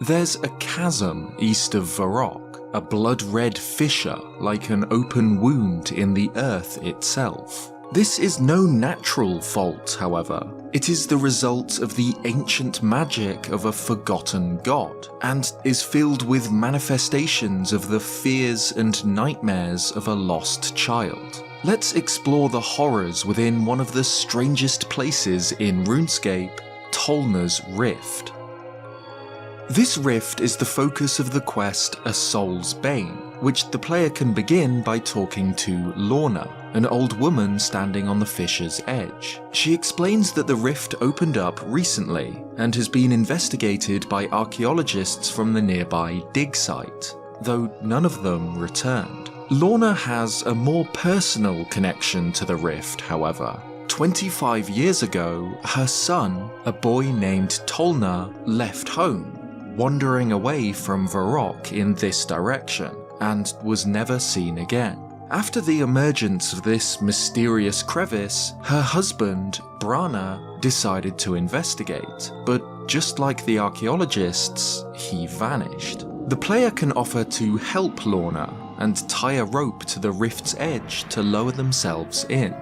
There's a chasm east of Varrock, a blood-red fissure like an open wound in the earth itself. This is no natural fault, however. It is the result of the ancient magic of a forgotten god, and is filled with manifestations of the fears and nightmares of a lost child. Let's explore the horrors within one of the strangest places in RuneScape, Tolna's Rift. This rift is the focus of the quest A Soul's Bane, which the player can begin by talking to Lorna, an old woman standing on the fissure's edge. She explains that the rift opened up recently and has been investigated by archaeologists from the nearby dig site, though none of them returned. Lorna has a more personal connection to the rift, however. 25 years ago, her son, a boy named Tolna, left home, wandering away from Varrock in this direction, and was never seen again. After the emergence of this mysterious crevice, her husband, Brana, decided to investigate, but just like the archaeologists, he vanished. The player can offer to help Lorna and tie a rope to the rift's edge to lower themselves in.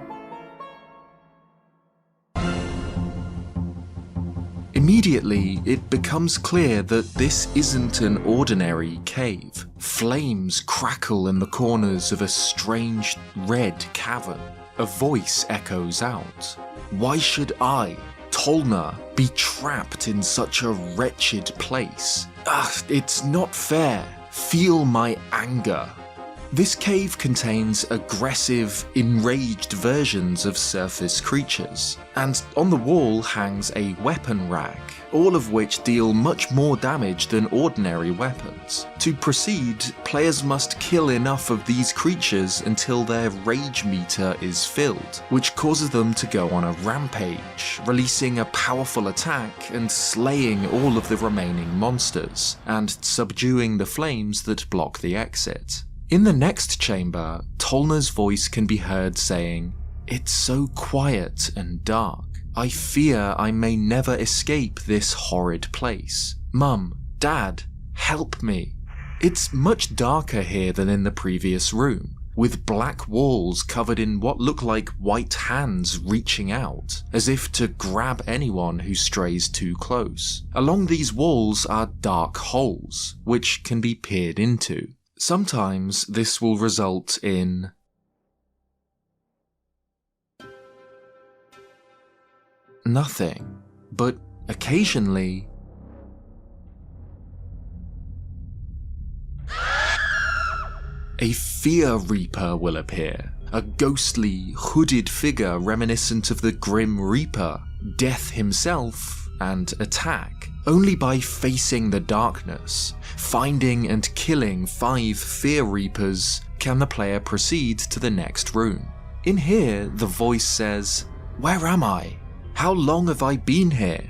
Immediately, it becomes clear that this isn't an ordinary cave. Flames crackle in the corners of a strange red cavern. A voice echoes out. Why should I, Tolna, be trapped in such a wretched place? It's not fair. Feel my anger. This cave contains aggressive, enraged versions of surface creatures, and on the wall hangs a weapon rack, all of which deal much more damage than ordinary weapons. To proceed, players must kill enough of these creatures until their rage meter is filled, which causes them to go on a rampage, releasing a powerful attack and slaying all of the remaining monsters, and subduing the flames that block the exit. In the next chamber, Tolna's voice can be heard saying, "It's so quiet and dark. I fear I may never escape this horrid place. Mum, Dad, help me." It's much darker here than in the previous room, with black walls covered in what look like white hands reaching out, as if to grab anyone who strays too close. Along these walls are dark holes, which can be peered into. Sometimes this will result in nothing, but occasionally a Fear Reaper will appear, a ghostly, hooded figure reminiscent of the Grim Reaper, Death himself, and attack. Only by facing the darkness, finding and killing 5 Fear Reapers, can the player proceed to the next room. In here, the voice says, "Where am I? How long have I been here?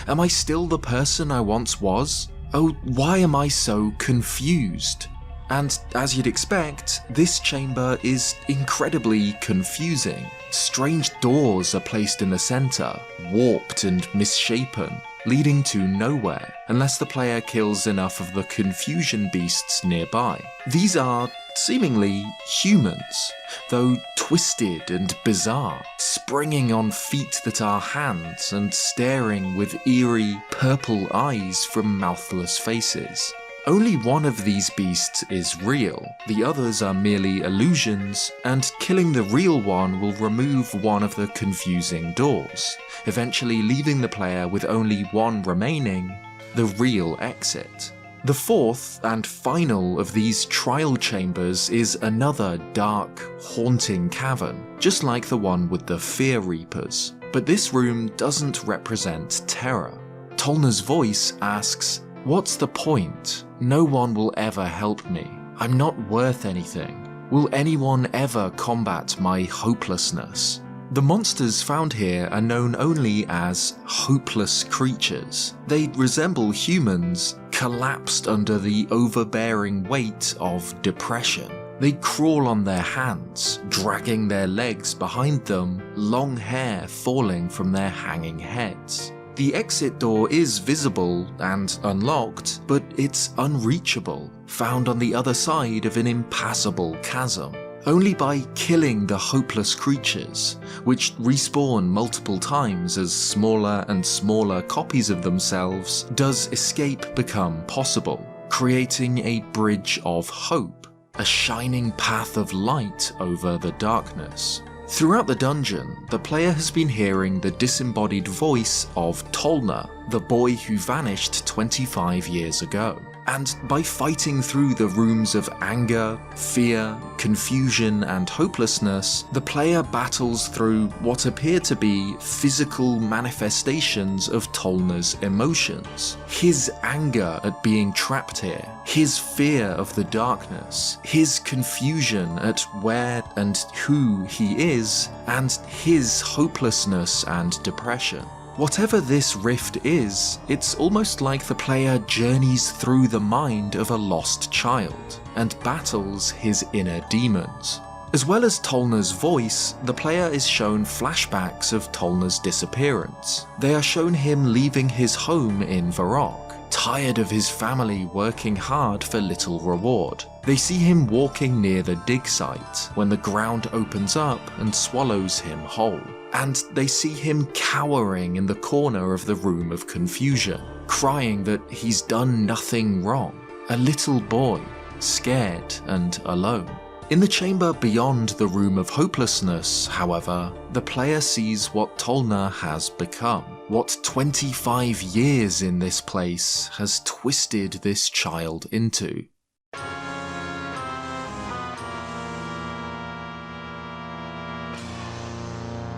Am I still the person I once was? Oh, why am I so confused?" And as you'd expect, this chamber is incredibly confusing. Strange doors are placed in the center, warped and misshapen, leading to nowhere, unless the player kills enough of the confusion beasts nearby. These are seemingly humans, though twisted and bizarre, springing on feet that are hands and staring with eerie, purple eyes from mouthless faces. Only one of these beasts is real, the others are merely illusions, and killing the real one will remove one of the confusing doors, eventually leaving the player with only one remaining, the real exit. The fourth and final of these trial chambers is another dark, haunting cavern, just like the one with the Fear Reapers, but this room doesn't represent terror. Tolna's voice asks, "What's the point? No one will ever help me. I'm not worth anything. Will anyone ever combat my hopelessness?" The monsters found here are known only as hopeless creatures. They resemble humans, collapsed under the overbearing weight of depression. They crawl on their hands, dragging their legs behind them, long hair falling from their hanging heads. The exit door is visible and unlocked, but it's unreachable, found on the other side of an impassable chasm. Only by killing the hopeless creatures, which respawn multiple times as smaller and smaller copies of themselves, does escape become possible, creating a bridge of hope, a shining path of light over the darkness. Throughout the dungeon, the player has been hearing the disembodied voice of Tolna, the boy who vanished 25 years ago. And by fighting through the rooms of anger, fear, confusion, and hopelessness, the player battles through what appear to be physical manifestations of Tolna's emotions. His anger at being trapped here, his fear of the darkness, his confusion at where and who he is, and his hopelessness and depression. Whatever this rift is, it's almost like the player journeys through the mind of a lost child and battles his inner demons. As well as Tolna's voice, the player is shown flashbacks of Tolna's disappearance. They are shown him leaving his home in Varrock, tired of his family working hard for little reward. They see him walking near the dig site when the ground opens up and swallows him whole. And they see him cowering in the corner of the room of confusion, crying that he's done nothing wrong. A little boy, scared and alone. In the chamber beyond the room of hopelessness, however, the player sees what Tolna has become. What 25 years in this place has twisted this child into.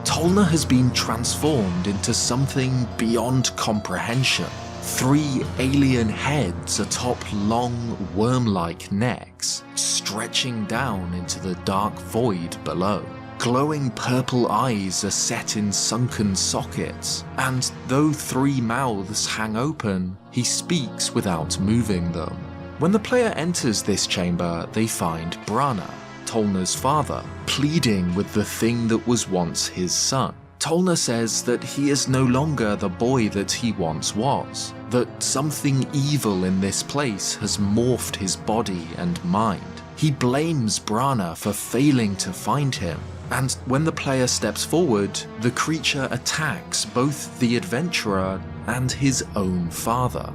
Tolna has been transformed into something beyond comprehension. 3 alien heads atop long, worm-like necks, stretching down into the dark void below. Glowing purple eyes are set in sunken sockets, and though 3 mouths hang open, he speaks without moving them. When the player enters this chamber, they find Brana, Tolna's father, pleading with the thing that was once his son. Tolna says that he is no longer the boy that he once was, that something evil in this place has morphed his body and mind. He blames Brana for failing to find him, and when the player steps forward, the creature attacks both the adventurer and his own father.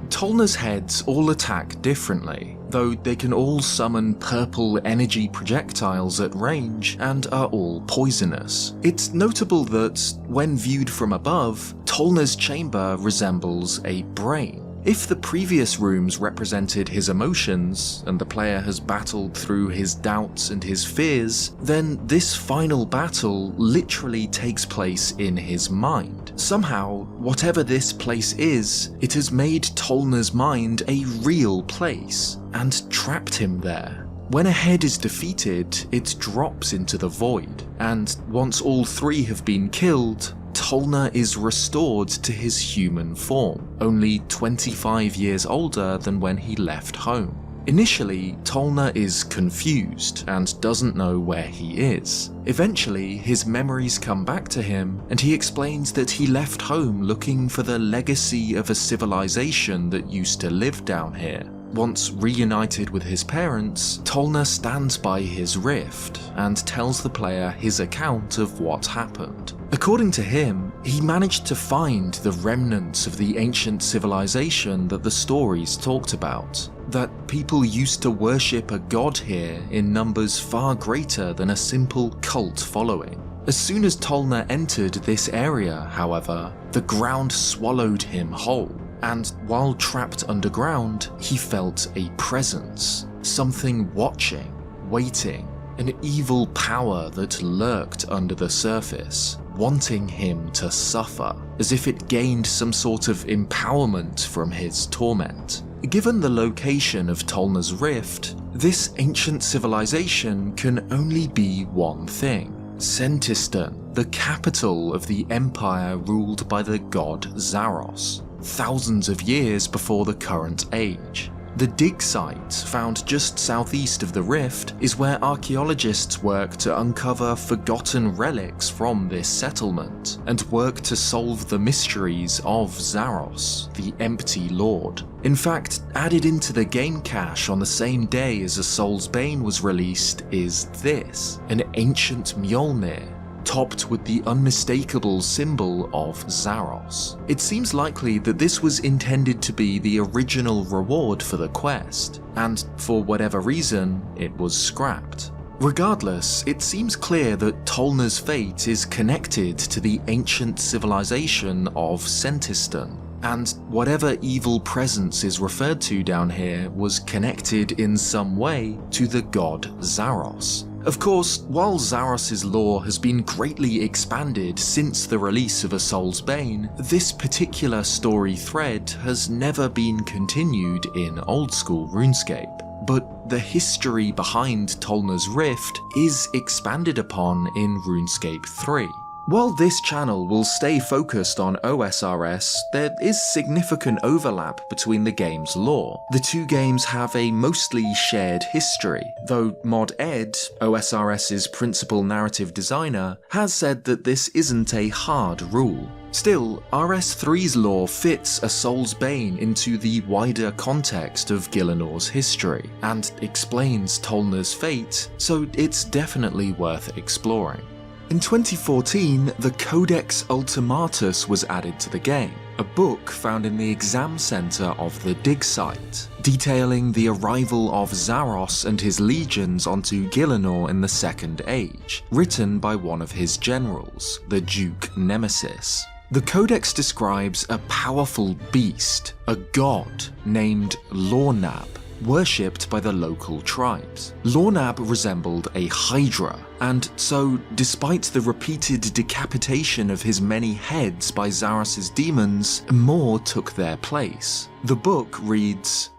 Tolna's heads all attack differently, though they can all summon purple energy projectiles at range and are all poisonous. It's notable that, when viewed from above, Tolna's chamber resembles a brain. If the previous rooms represented his emotions, and the player has battled through his doubts and his fears, then this final battle literally takes place in his mind. Somehow, whatever this place is, it has made Tolna's mind a real place, and trapped him there. When a head is defeated, it drops into the void, and once all 3 have been killed, Tolna is restored to his human form, only 25 years older than when he left home. Initially, Tolna is confused and doesn't know where he is. Eventually, his memories come back to him, and he explains that he left home looking for the legacy of a civilization that used to live down here. Once reunited with his parents, Tolna stands by his rift and tells the player his account of what happened. According to him, he managed to find the remnants of the ancient civilization that the stories talked about. That people used to worship a god here in numbers far greater than a simple cult following. As soon as Tolna entered this area, however, the ground swallowed him whole. And while trapped underground, he felt a presence, something watching, waiting, an evil power that lurked under the surface, wanting him to suffer, as if it gained some sort of empowerment from his torment. Given the location of Tolna's rift, this ancient civilization can only be one thing: Sentistan, the capital of the empire ruled by the god Zaros, thousands of years before the current age. The dig site, found just southeast of the rift, is where archaeologists work to uncover forgotten relics from this settlement, and work to solve the mysteries of Zaros, the Empty Lord. In fact, added into the game cache on the same day as A Soul's Bane was released is this, an ancient Mjolnir, topped with the unmistakable symbol of Zaros. It seems likely that this was intended to be the original reward for the quest, and for whatever reason, it was scrapped. Regardless, it seems clear that Tolna's fate is connected to the ancient civilization of Sentistan, and whatever evil presence is referred to down here was connected in some way to the god Zaros. Of course, while Zaros' lore has been greatly expanded since the release of A Soul's Bane, this particular story thread has never been continued in old-school RuneScape. But the history behind Tolna's Rift is expanded upon in RuneScape 3. While this channel will stay focused on OSRS, there is significant overlap between the game's lore. The two games have a mostly shared history, though Mod Ed, OSRS's principal narrative designer, has said that this isn't a hard rule. Still, RS3's lore fits A Soul's Bane into the wider context of Gilinor's history, and explains Tolna's fate, so it's definitely worth exploring. In 2014, the Codex Ultimatus was added to the game, a book found in the exam center of the dig site, detailing the arrival of Zaros and his legions onto Gilinor in the Second Age, written by one of his generals, the Duke Nemesis. The Codex describes a powerful beast, a god, named Lornab, worshipped by the local tribes. Lornab resembled a hydra, and so, despite the repeated decapitation of his many heads by Zaros' demons, more took their place. The book reads,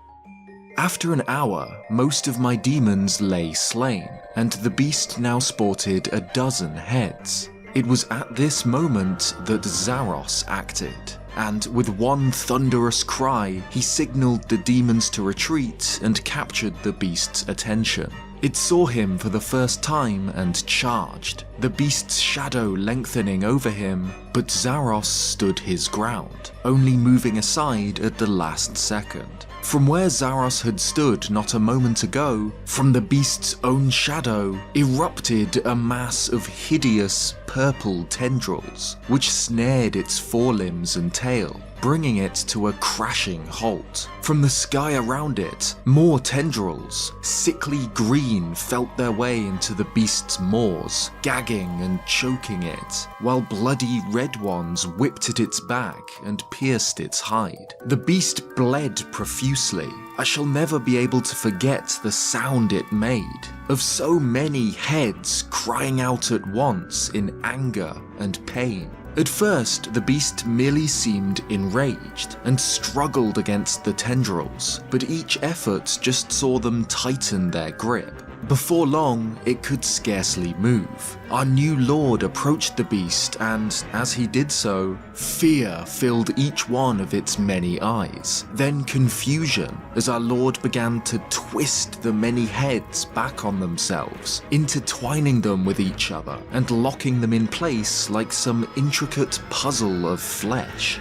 "After an hour, most of my demons lay slain, and the beast now sported 12 heads. It was at this moment that Zaros acted, and with one thunderous cry, he signaled the demons to retreat and captured the beast's attention. It saw him for the first time and charged, the beast's shadow lengthening over him, but Zaros stood his ground, only moving aside at the last second. From where Zaros had stood not a moment ago, from the beast's own shadow, erupted a mass of hideous purple tendrils, which snared its forelimbs and tail, bringing it to a crashing halt. From the sky around it, more tendrils, sickly green, felt their way into the beast's maws, gagging and choking it, while bloody red ones whipped at its back and pierced its hide. The beast bled profusely. I shall never be able to forget the sound it made, of so many heads crying out at once in anger and pain. At first, the beast merely seemed enraged and struggled against the tendrils, but each effort just saw them tighten their grip. Before long, it could scarcely move. Our new lord approached the beast and, as he did so, fear filled each one of its many eyes. Then confusion, as our lord began to twist the many heads back on themselves, intertwining them with each other and locking them in place like some intricate puzzle of flesh.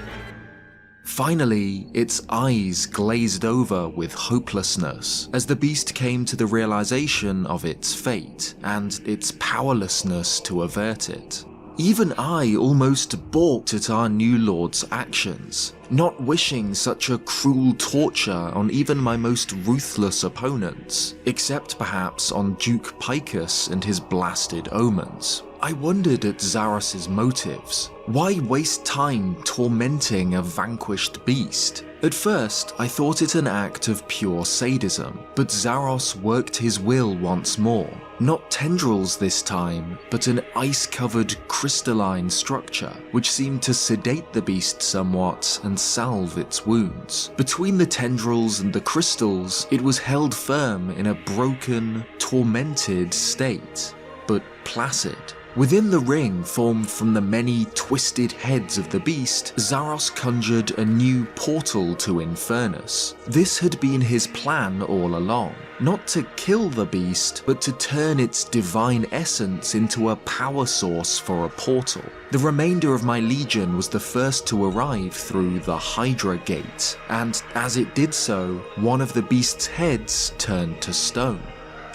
Finally, its eyes glazed over with hopelessness as the beast came to the realization of its fate and its powerlessness to avert it. Even I almost balked at our new lord's actions, not wishing such a cruel torture on even my most ruthless opponents, except perhaps on Duke Picus and his blasted omens. I wondered at Zaros' motives. Why waste time tormenting a vanquished beast? At first, I thought it an act of pure sadism, but Zaros worked his will once more. Not tendrils this time, but an ice-covered crystalline structure, which seemed to sedate the beast somewhat and salve its wounds. Between the tendrils and the crystals, it was held firm in a broken, tormented state, but placid. Within the ring formed from the many twisted heads of the beast, Zaros conjured a new portal to Infernus. This had been his plan all along, not to kill the beast, but to turn its divine essence into a power source for a portal. The remainder of my legion was the first to arrive through the Hydra Gate, and as it did so, one of the beast's heads turned to stone.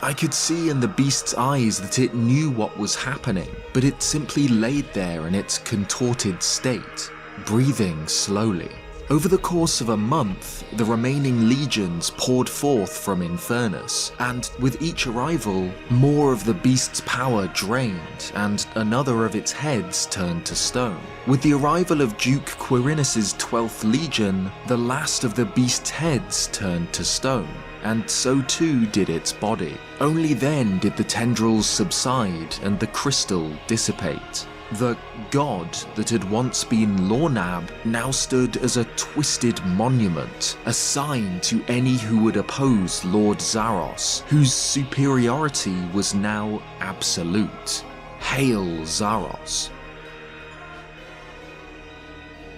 I could see in the beast's eyes that it knew what was happening, but it simply laid there in its contorted state, breathing slowly. Over the course of a month, the remaining legions poured forth from Infernus, and with each arrival, more of the beast's power drained, and another of its heads turned to stone. With the arrival of Duke Quirinus's 12th Legion, the last of the beast's heads turned to stone, and so too did its body. Only then did the tendrils subside and the crystal dissipate. The god that had once been Lornab now stood as a twisted monument, a sign to any who would oppose Lord Zaros, whose superiority was now absolute. Hail Zaros!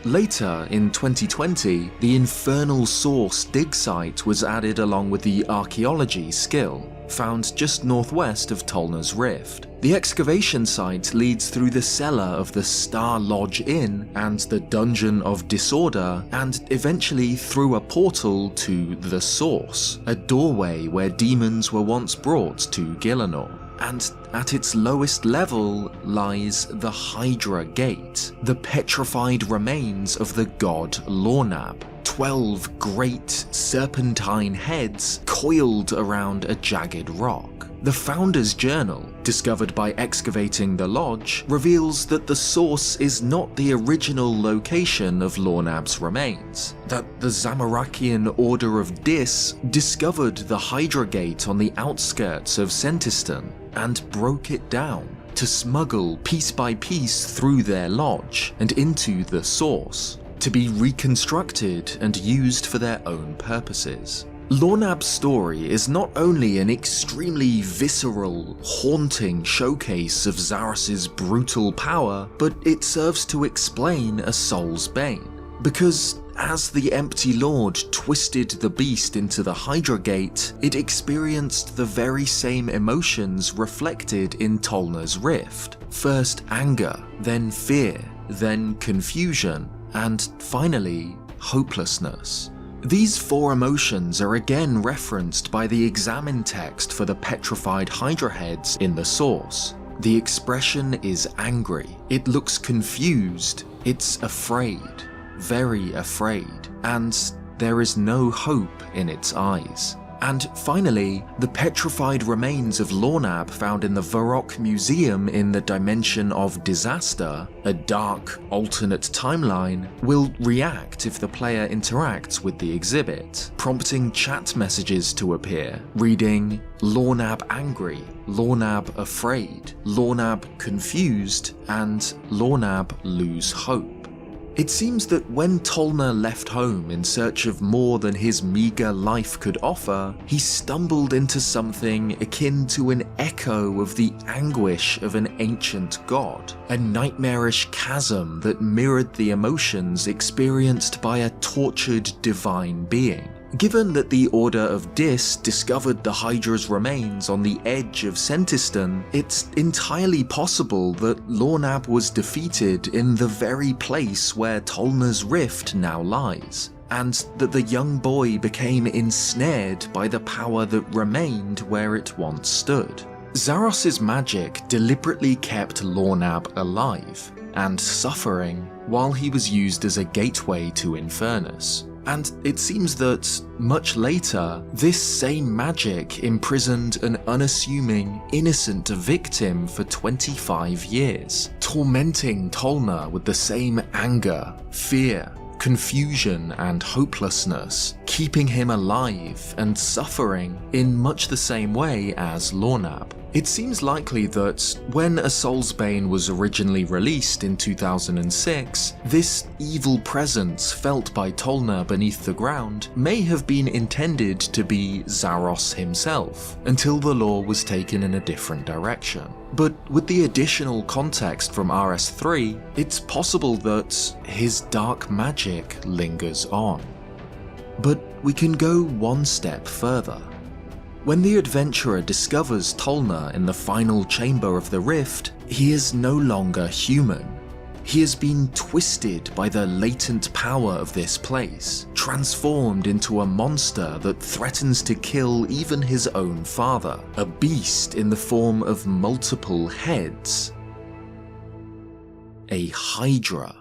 Later, in 2020, the Infernal Source dig site was added along with the archaeology skill, found just northwest of Tolna's Rift. The excavation site leads through the cellar of the Star Lodge Inn and the Dungeon of Disorder, and eventually through a portal to the Source, a doorway where demons were once brought to Gielinor. And at its lowest level lies the Hydra Gate, the petrified remains of the god Lornab. 12 great serpentine heads coiled around a jagged rock. The Founder's Journal, discovered by excavating the lodge, reveals that the source is not the original location of Lornab's remains, that the Zamorakian Order of Dis discovered the Hydra Gate on the outskirts of Sentistan and broke it down to smuggle piece by piece through their lodge and into the source, to be reconstructed and used for their own purposes. Lornab's story is not only an extremely visceral, haunting showcase of Zaros's brutal power, but it serves to explain a soul's bane. Because as the Empty Lord twisted the beast into the Hydra Gate, it experienced the very same emotions reflected in Tolna's Rift. First anger, then fear, then confusion, and finally, hopelessness. These four emotions are again referenced by the examine text for the petrified Hydra heads in the source. The expression is angry, it looks confused, it's afraid, very afraid, and there is no hope in its eyes. And finally, the petrified remains of Lornab found in the Varrock Museum in the Dimension of Disaster, a dark, alternate timeline, will react if the player interacts with the exhibit, prompting chat messages to appear, reading Lornab angry, Lornab afraid, Lornab confused, and Lornab lose hope. It seems that when Tolna left home in search of more than his meager life could offer, he stumbled into something akin to an echo of the anguish of an ancient god, a nightmarish chasm that mirrored the emotions experienced by a tortured divine being. Given that the Order of Dis discovered the Hydra's remains on the edge of Sentistan, it's entirely possible that Lornab was defeated in the very place where Tolna's Rift now lies, and that the young boy became ensnared by the power that remained where it once stood. Zaros's magic deliberately kept Lornab alive and suffering while he was used as a gateway to Infernus. And it seems that, much later, this same magic imprisoned an unassuming, innocent victim for 25 years, tormenting Tolna with the same anger, fear, confusion, and hopelessness, keeping him alive and suffering in much the same way as Lornab. It seems likely that when A Soul's Bane was originally released in 2006, this evil presence felt by Tolna beneath the ground may have been intended to be Zaros himself, until the lore was taken in a different direction. But with the additional context from RS3, it's possible that his dark magic lingers on. But we can go one step further. When the adventurer discovers Tolna in the final chamber of the rift, he is no longer human. He has been twisted by the latent power of this place, transformed into a monster that threatens to kill even his own father, a beast in the form of multiple heads. A Hydra.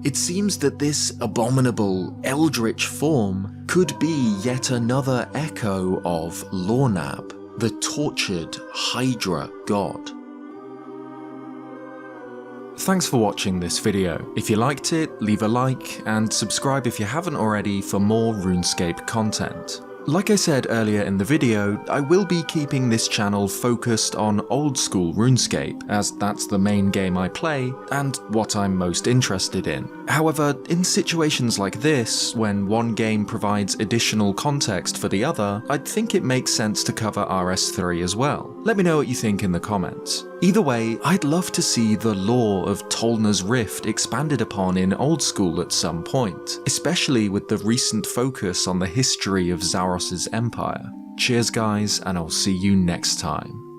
It seems that this abominable, eldritch form could be yet another echo of Lornab, the tortured Hydra god. Thanks for watching this video. If you liked it, leave a like and subscribe if you haven't already for more RuneScape content. Like I said earlier in the video, I will be keeping this channel focused on old school RuneScape, as that's the main game I play and what I'm most interested in. However, in situations like this, when one game provides additional context for the other, I think it makes sense to cover RS3 as well. Let me know what you think in the comments. Either way, I'd love to see the lore of Tolna's Rift expanded upon in old school at some point, especially with the recent focus on the history of Zaros' empire. Cheers guys, and I'll see you next time.